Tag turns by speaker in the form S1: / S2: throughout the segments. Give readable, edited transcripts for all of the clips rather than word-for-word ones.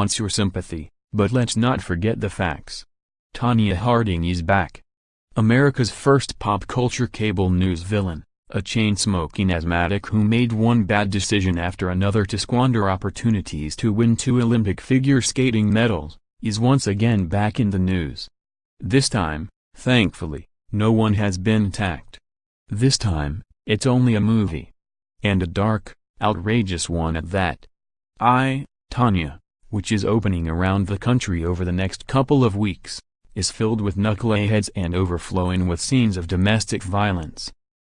S1: wants your sympathy, but let's not forget the facts. Tonya Harding is back. America's first pop culture cable news villain, a chain-smoking asthmatic who made one bad decision after another to squander opportunities to win 2 Olympic figure skating medals, is once again back in the news. This time, thankfully, no one has been attacked. This time, it's only a movie. And a dark, outrageous one at that. Tonya, which is opening around the country over the next couple of weeks, is filled with knuckleheads and overflowing with scenes of domestic violence.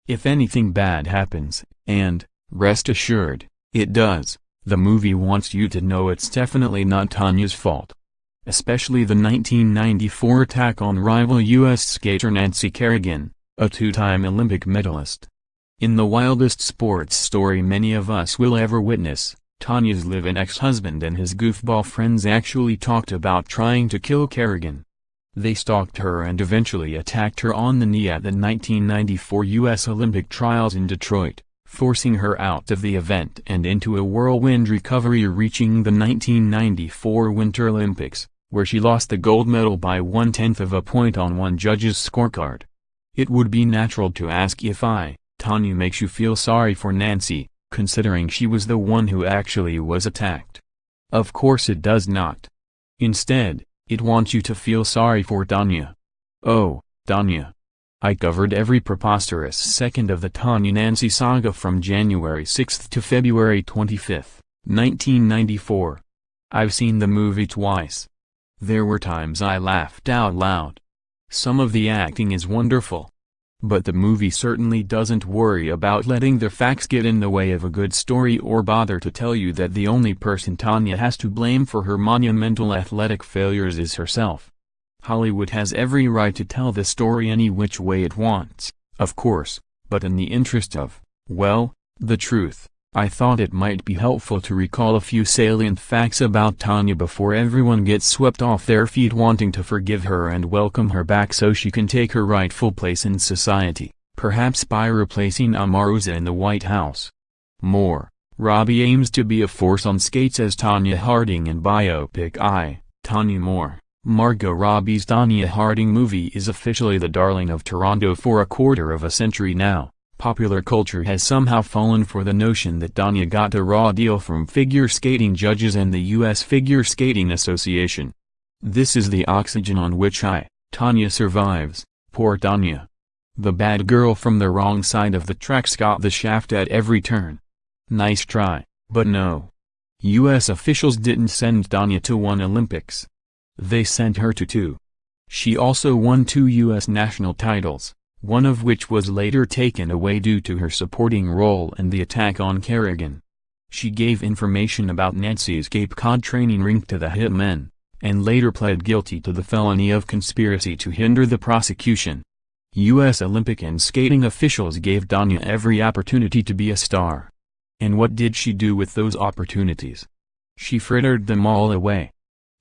S1: If anything bad happens, and, rest assured, it does, the movie wants you to know it's definitely not Tonya's fault. Especially the 1994 attack on rival U.S. skater Nancy Kerrigan, a 2-time Olympic medalist. In the wildest sports story many of us will ever witness, Tonya's live-in ex-husband and his goofball friends actually talked about trying to kill Kerrigan. They stalked her and eventually attacked her on the knee at the 1994 U.S. Olympic trials in Detroit, forcing her out of the event and into a whirlwind recovery, reaching the 1994 Winter Olympics, where she lost the gold medal by 1/10 of a point on one judge's scorecard. It would be natural to ask if Tonya makes you feel sorry for Nancy, considering she was the one who actually was attacked. Of course it does not. Instead, it wants you to feel sorry for Tonya. Oh, Tonya. I covered every preposterous second of the Tonya-Nancy saga from January 6 to February 25, 1994. I've seen the movie twice. There were times I laughed out loud. Some of the acting is wonderful. But the movie certainly doesn't worry about letting the facts get in the way of a good story or bother to tell you that the only person Tonya has to blame for her monumental athletic failures is herself. Hollywood has every right to tell the story any which way it wants, of course, but in the interest of, well, the truth, I thought it might be helpful to recall a few salient facts about Tonya before everyone gets swept off their feet wanting to forgive her and welcome her back so she can take her rightful place in society, perhaps by replacing Omarosa in the White House. More, Robbie aims to be a force on skates as Tonya Harding in biopic Tonya More. Margot Robbie's Tonya Harding movie is officially the darling of Toronto for a quarter of a century now. Popular culture has somehow fallen for the notion that Tonya got a raw deal from figure skating judges and the U.S. Figure Skating Association. This is the oxygen on which Tonya survives, poor Tonya. The bad girl from the wrong side of the tracks got the shaft at every turn. Nice try, but no. U.S. officials didn't send Tonya to 1 Olympics. They sent her to 2. She also won 2 U.S. national titles, one of which was later taken away due to her supporting role in the attack on Kerrigan. She gave information about Nancy's Cape Cod training rink to the hitmen, and later pled guilty to the felony of conspiracy to hinder the prosecution. U.S. Olympic and skating officials gave Tonya every opportunity to be a star. And what did she do with those opportunities? She frittered them all away.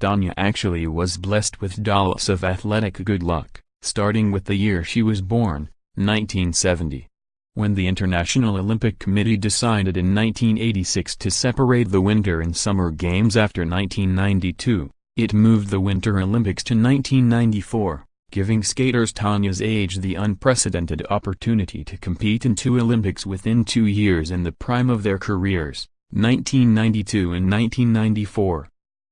S1: Tonya actually was blessed with dollops of athletic good luck, starting with the year she was born, 1970. When the International Olympic Committee decided in 1986 to separate the Winter and Summer Games after 1992, it moved the Winter Olympics to 1994, giving skaters Tonya's age the unprecedented opportunity to compete in 2 Olympics within 2 years in the prime of their careers, 1992 and 1994.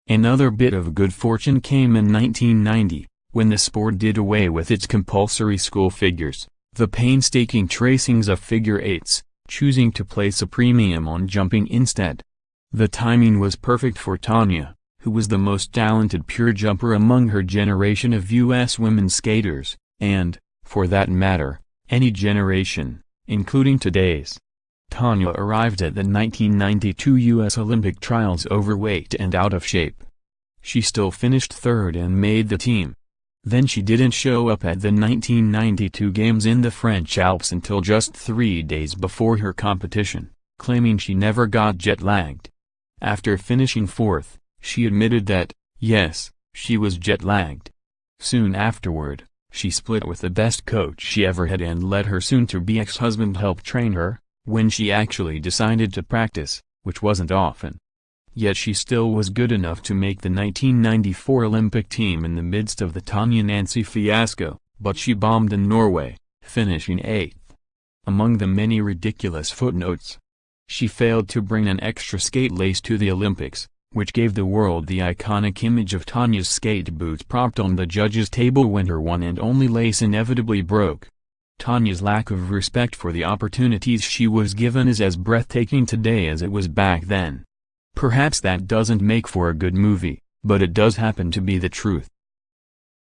S1: Another bit of good fortune came in 1990, when the sport did away with its compulsory school figures, the painstaking tracings of figure eights, choosing to place a premium on jumping instead. The timing was perfect for Tonya, who was the most talented pure jumper among her generation of U.S. women skaters, and, for that matter, any generation, including today's. Tonya arrived at the 1992 U.S. Olympic trials overweight and out of shape. She still finished 3rd and made the team. Then she didn't show up at the 1992 Games in the French Alps until just 3 days before her competition, claiming she never got jet-lagged. After finishing 4th, she admitted that, yes, she was jet-lagged. Soon afterward, she split with the best coach she ever had and let her soon-to-be ex-husband help train her, when she actually decided to practice, which wasn't often. Yet she still was good enough to make the 1994 Olympic team in the midst of the Tonya Nancy fiasco, but she bombed in Norway, finishing 8th. Among the many ridiculous footnotes, she failed to bring an extra skate lace to the Olympics, which gave the world the iconic image of Tonya's skate boots propped on the judges' table when her one and only lace inevitably broke. Tonya's lack of respect for the opportunities she was given is as breathtaking today as it was back then. Perhaps that doesn't make for a good movie, but it does happen to be the truth.